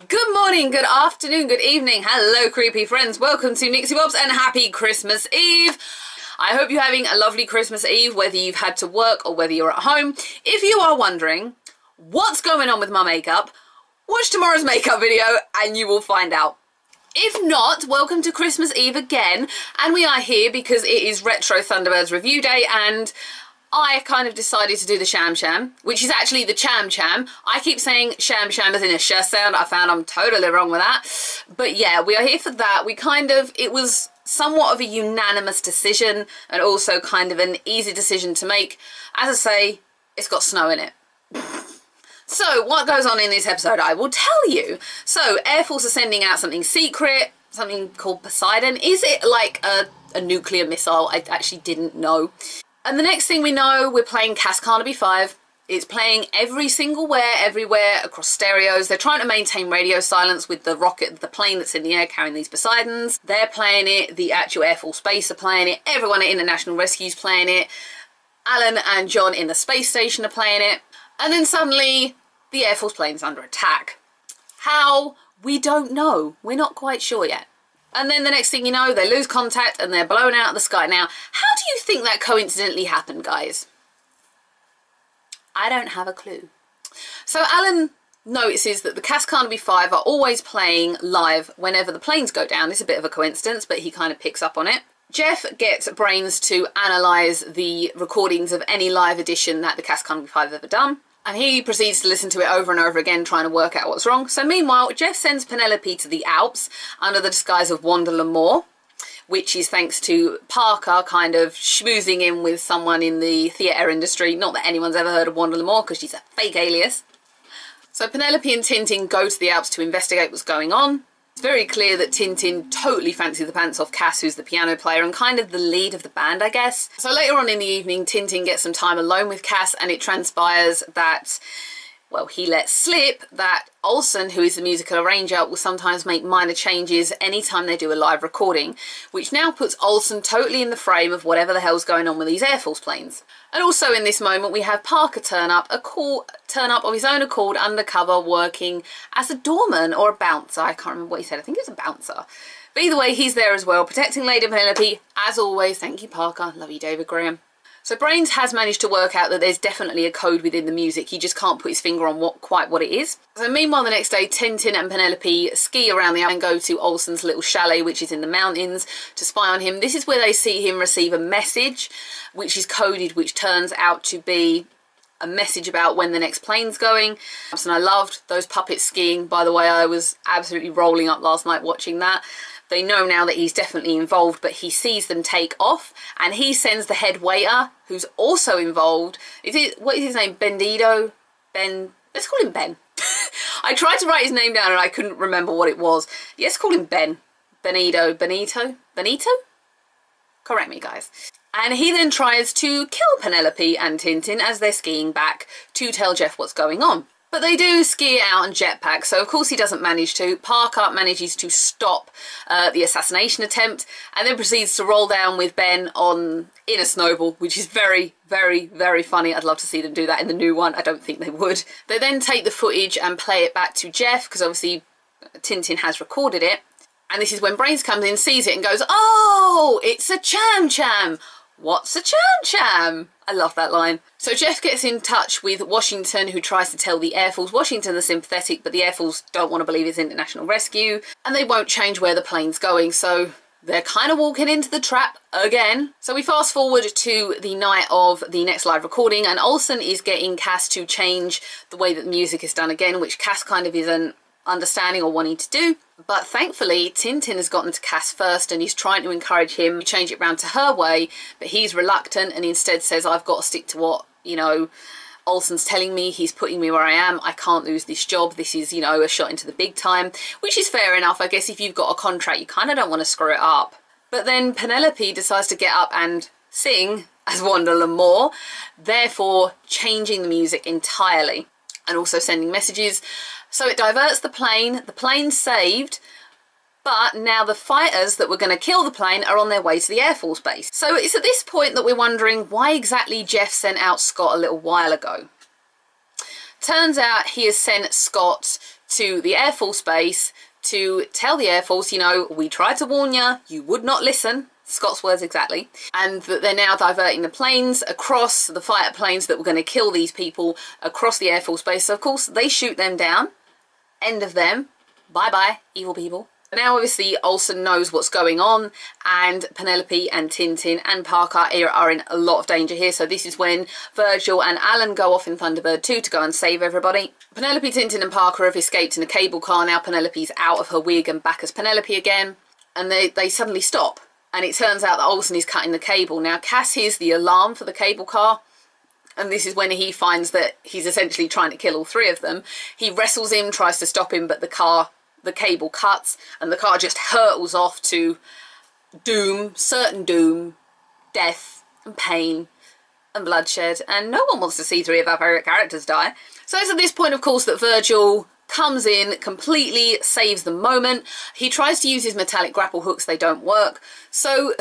Good morning, good afternoon, good evening. Hello, creepy friends. Welcome to Nixie Bobs and happy Christmas Eve. I hope you're having a lovely Christmas Eve, whether you've had to work or whether you're at home. If you are wondering what's going on with my makeup, watch tomorrow's makeup video and you will find out. If not, welcome to Christmas Eve again. And we are here because it is Retro Thunderbirds review day and I kind of decided to do the Cham Cham, which is actually the Cham Cham. I keep saying Cham Cham as in a sh sound. I found I'm totally wrong with that. But yeah, we are here for that. It was somewhat of a unanimous decision and also kind of an easy decision to make. As I say, it's got snow in it. So what goes on in this episode, I will tell you. So Air Force are sending out something secret, something called Poseidon. Is it like a nuclear missile? I actually didn't know. And the next thing we know, we're playing Cass Carnaby 5. It's playing every single where, everywhere, across stereos. They're trying to maintain radio silence with the rocket, the plane that's in the air carrying these Poseidons. They're playing it. The actual Air Force Base are playing it. Everyone at International Rescue's playing it. Alan and John in the space station are playing it. And then suddenly, the Air Force plane's under attack. How? We don't know. We're not quite sure yet. And then the next thing you know, they lose contact and they're blown out of the sky. Now, how do you think that coincidentally happened, guys? I don't have a clue. So Alan notices that the Cass Carnaby 5 are always playing live whenever the planes go down. It's a bit of a coincidence, but he kind of picks up on it. Jeff gets Brains to analyse the recordings of any live edition that the Cass Carnaby 5 have ever done. And he proceeds to listen to it over and over again, trying to work out what's wrong. So meanwhile, Jeff sends Penelope to the Alps under the disguise of Wanda L'Amour, which is thanks to Parker kind of schmoozing in with someone in the theatre industry. Not that anyone's ever heard of Wanda L'Amour because she's a fake alias. So Penelope and Tintin go to the Alps to investigate what's going on. It's very clear that Tintin totally fancies the pants off Cass, who's the piano player and kind of the lead of the band, I guess. So later on in the evening, Tintin gets some time alone with Cass and it transpires that, well, he lets slip that Olsen, who is the musical arranger, will sometimes make minor changes anytime they do a live recording, which now puts Olsen totally in the frame of whatever the hell's going on with these Air Force planes. And also in this moment we have Parker turn up of his own accord undercover working as a doorman or a bouncer. I can't remember what he said. I think it was a bouncer. But either way, he's there as well, protecting Lady Penelope, as always. Thank you, Parker. Love you, David Graham. So Brains has managed to work out that there's definitely a code within the music. He just can't put his finger on quite what it is. So meanwhile, the next day, Tintin and Penelope ski around the island and go to Olsen's little chalet, which is in the mountains, to spy on him. This is where they see him receive a message, which is coded, which turns out to be a message about when the next plane's going. And I loved those puppets skiing. By the way, I was absolutely rolling up last night watching that. They know now that he's definitely involved, but he sees them take off and he sends the head waiter, who's also involved. What is his name? Benito? Ben? Let's call him Ben. I tried to write his name down and I couldn't remember what it was. Let's call him Ben. Benito? Correct me, guys. And he then tries to kill Penelope and Tintin as they're skiing back to tell Jeff what's going on. But they do ski out on jetpack, so of course he doesn't manage to. Parker manages to stop the assassination attempt and then proceeds to roll down with Ben in a snowball, which is very, very, very funny. I'd love to see them do that in the new one. I don't think they would. They then take the footage and play it back to Jeff, because obviously Tintin has recorded it. And this is when Brains comes in, sees it and goes, "Oh, it's a Cham Cham. What's a Cham Cham?" I love that line. So Jeff gets in touch with Washington, who tries to tell the Air Force. Washington are sympathetic, but the Air Force don't want to believe it's International Rescue, and they won't change where the plane's going, so they're kind of walking into the trap again. So we fast forward to the night of the next live recording, and Olsen is getting Cass to change the way that the music is done again, which Cass kind of isn't understanding or wanting to do. But thankfully Tintin has gotten to Cass first and he's trying to encourage him to change it round to her way, but he's reluctant and instead says, "I've got to stick to what, you know, Olsen's telling me. He's putting me where I am. I can't lose this job. This is, you know, a shot into the big time," which is fair enough. I guess if you've got a contract, you kind of don't want to screw it up. But then Penelope decides to get up and sing as Wanda L'Amour, therefore changing the music entirely and also sending messages. So it diverts the plane's saved, but now the fighters that were going to kill the plane are on their way to the Air Force Base. So it's at this point that we're wondering why exactly Jeff sent out Scott a little while ago. Turns out he has sent Scott to the Air Force base to tell the Air Force, you know, we tried to warn you, you would not listen. Scott's words exactly. And that they're now diverting the planes across, the fighter planes that were going to kill these people across the Air Force base. So of course they shoot them down. End of them. Bye-bye, evil people. Now obviously Olsen knows what's going on, and Penelope and Tintin and Parker are in a lot of danger here. So this is when Virgil and Alan go off in Thunderbird 2 to go and save everybody. Penelope, Tintin and Parker have escaped in a cable car. Now Penelope's out of her wig and back as Penelope again. And they suddenly stop. And it turns out that Olsen is cutting the cable. Now Cass hears the alarm for the cable car. And this is when he finds that he's essentially trying to kill all three of them. He wrestles him, tries to stop him, but the cable cuts and the car just hurtles off to doom, certain doom, death and pain and bloodshed. And no one wants to see three of our favourite characters die. So it's at this point, of course, that Virgil comes in, completely saves the moment. He tries to use his metallic grapple hooks. They don't work. So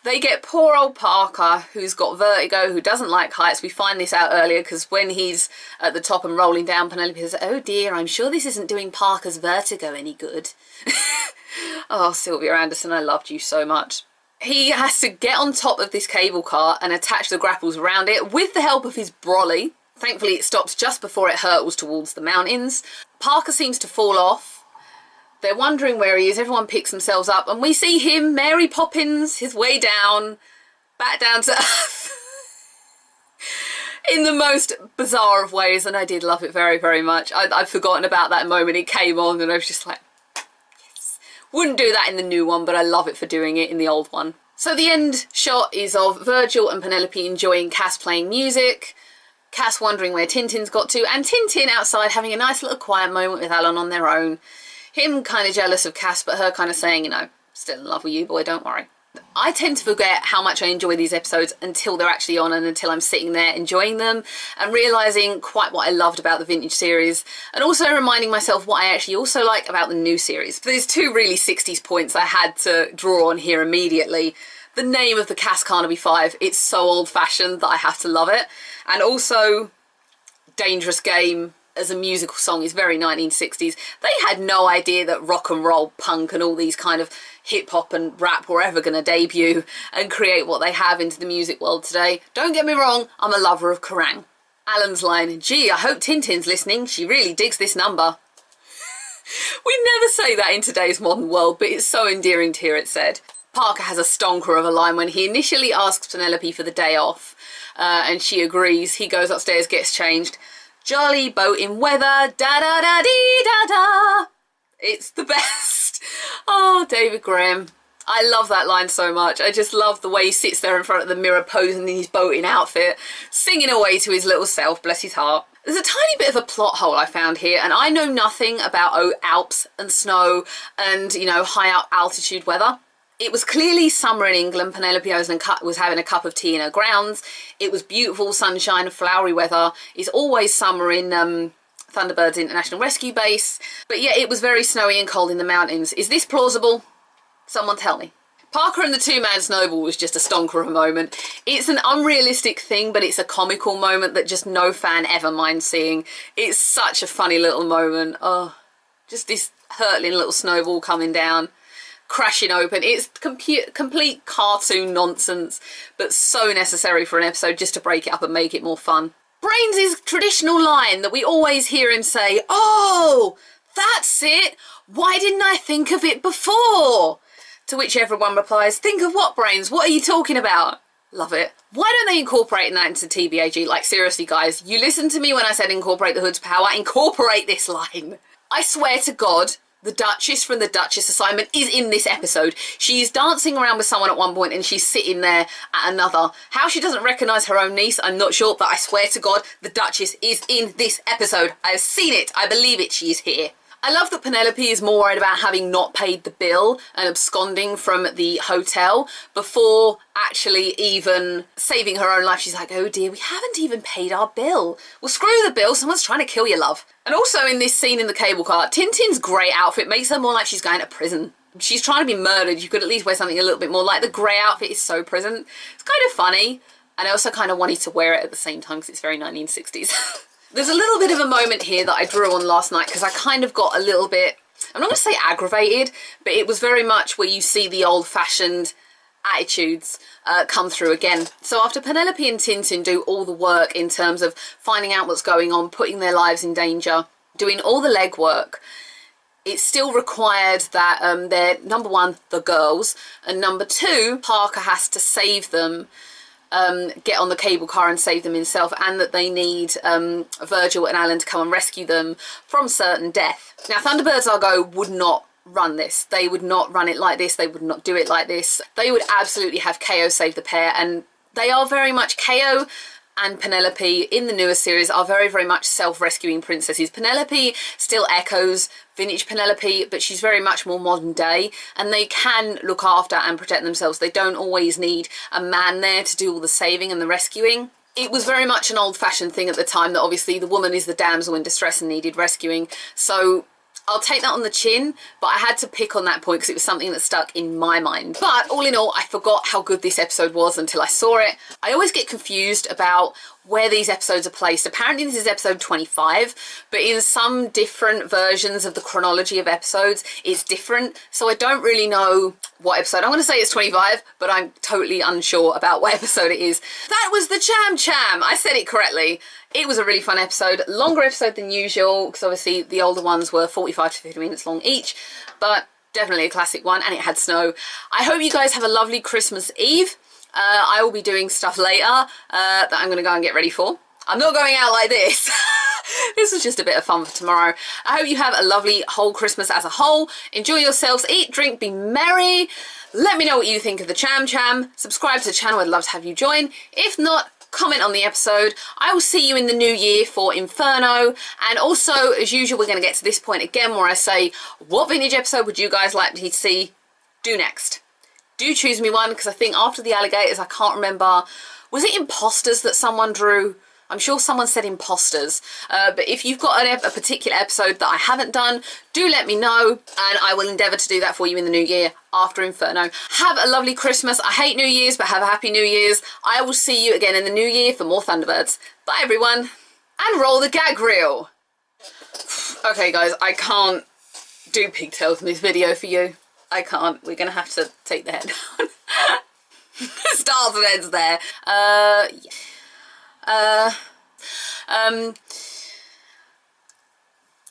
they get poor old Parker, who's got vertigo, who doesn't like heights. We find this out earlier because when he's at the top and rolling down, Penelope says, oh dear, I'm sure this isn't doing Parker's vertigo any good. Oh, Sylvia Anderson, I loved you so much. He has to get on top of this cable car and attach the grapples around it with the help of his brolly. Thankfully, it stops just before it hurtles towards the mountains. Parker seems to fall off. They're wondering where he is. Everyone picks themselves up. And we see him, Mary Poppins, his way down, back down to earth. In the most bizarre of ways. And I did love it very, very much. I'd forgotten about that moment. It came on and I was just like, yes. Wouldn't do that in the new one, but I love it for doing it in the old one. So the end shot is of Virgil and Penelope enjoying Cass playing music. Cass wondering where Tintin's got to, and Tintin outside having a nice little quiet moment with Alan on their own. Him kind of jealous of Cass, but her kind of saying, you know, still in love with you, boy, don't worry. I tend to forget how much I enjoy these episodes until they're actually on and until I'm sitting there enjoying them and realising quite what I loved about the vintage series, and also reminding myself what I actually also like about the new series. There's two really 60s points I had to draw on here immediately. The name of the Cass Carnaby 5, it's so old-fashioned that I have to love it. And also, Dangerous Game as a musical song is very 1960s. They had no idea that rock and roll, punk and all these kind of hip-hop and rap were ever going to debut and create what they have into the music world today. Don't get me wrong, I'm a lover of Kerrang! Alan's line, gee, I hope Tintin's listening, she really digs this number. We never say that in today's modern world, but it's so endearing to hear it said. Parker has a stonker of a line when he initially asks Penelope for the day off, and she agrees. He goes upstairs, gets changed. Jolly boating weather, da-da-da-dee-da-da. It's the best. Oh, David Graham. I love that line so much. I just love the way he sits there in front of the mirror posing in his boating outfit, singing away to his little self, bless his heart. There's a tiny bit of a plot hole I found here, and I know nothing about Alps and snow and, you know, high altitude weather. It was clearly summer in England. Penelope was having a cup of tea in her grounds. It was beautiful sunshine, flowery weather. It's always summer in Thunderbirds International Rescue Base. But yeah, it was very snowy and cold in the mountains. Is this plausible? Someone tell me. Parker and the two-man snowball was just a stonker of a moment. It's an unrealistic thing, but it's a comical moment that just no fan ever minds seeing. It's such a funny little moment. Oh, just this hurtling little snowball coming down, crashing open. It's complete cartoon nonsense, but so necessary for an episode just to break it up and make it more fun. Brains' traditional line that we always hear him say, oh, that's it. Why didn't I think of it before? To which everyone replies, think of what, Brains? What are you talking about? Love it. Why don't they incorporate that into TBAG? Like, seriously, guys, you listened to me when I said incorporate the Hood's power. Incorporate this line. I swear to God, the Duchess from the Duchess assignment is in this episode. She's dancing around with someone at one point and she's sitting there at another. How she doesn't recognise her own niece, I'm not sure, but I swear to God, the Duchess is in this episode. I've seen it. I believe it. She's here. I love that Penelope is more worried about having not paid the bill and absconding from the hotel before actually even saving her own life. She's like, oh dear, we haven't even paid our bill. Well, screw the bill. Someone's trying to kill you, love. And also in this scene in the cable car, Tintin's grey outfit makes her more like she's going to prison. She's trying to be murdered. You could at least wear something a little bit more like the grey outfit is so prison. It's kind of funny. And I also kind of wanted to wear it at the same time because it's very 1960s. There's a little bit of a moment here that I drew on last night because I kind of got a little bit, I'm not going to say aggravated, but it was very much where you see the old-fashioned attitudes come through again. So after Penelope and Tintin do all the work in terms of finding out what's going on, putting their lives in danger, doing all the legwork, it's still required that they're, number one, the girls, and number two, Parker has to save them, get on the cable car and save them himself, and that they need Virgil and Alan to come and rescue them from certain death. Now, Thunderbirds Argo would not run this. They would not run it like this. They would not do it like this. They would absolutely have KO save the pair, and they are very much KO and Penelope in the newer series are very, very much self-rescuing princesses. Penelope still echoes vintage Penelope, but she's very much more modern day, and they can look after and protect themselves. They don't always need a man there to do all the saving and the rescuing. It was very much an old-fashioned thing at the time that obviously the woman is the damsel in distress and needed rescuing. So I'll take that on the chin, but I had to pick on that point because it was something that stuck in my mind. But all in all, I forgot how good this episode was until I saw it. I always get confused about where these episodes are placed. Apparently this is episode 25, but in some different versions of the chronology of episodes, it's different. So I don't really know what episode. I'm going to say it's 25, but I'm totally unsure about what episode it is. That was the Cham Cham. I said it correctly. It was a really fun episode, longer episode than usual, because obviously the older ones were 45 to 50 minutes long each, but definitely a classic one, and it had snow. I hope you guys have a lovely Christmas Eve. I will be doing stuff later that I'm going to go and get ready for. I'm not going out like this. This was just a bit of fun for tomorrow. I hope you have a lovely whole Christmas as a whole. Enjoy yourselves, eat, drink, be merry. Let me know what you think of the Cham Cham. Subscribe to the channel, I'd love to have you join. If not, comment on the episode. I will see you in the new year for Inferno, and also as usual we're going to get to this point again where I say, what vintage episode would you guys like me to see do next? Do choose me one, because I think after the alligators I can't remember, was it imposters that someone drew? I'm sure someone said imposters, but if you've got a particular episode that I haven't done, do let me know, and I will endeavour to do that for you in the new year after Inferno. Have a lovely Christmas. I hate New Year's, but have a happy New Year's. I will see you again in the new year for more Thunderbirds. Bye everyone, and roll the gag reel. Okay guys, I can't do pigtails in this video for you. I can't. We're going to have to take the head down. Stars and heads there. Yeah.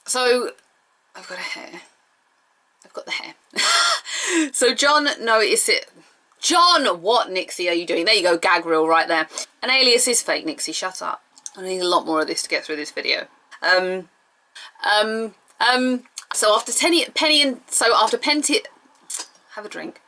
So I've got a hair. I've got the hair. So John noticed it. John, what, Nixie, are you doing? There you go, gag reel right there. An alias is fake, Nixie, shut up. I need a lot more of this to get through this video. So after Penny and have a drink.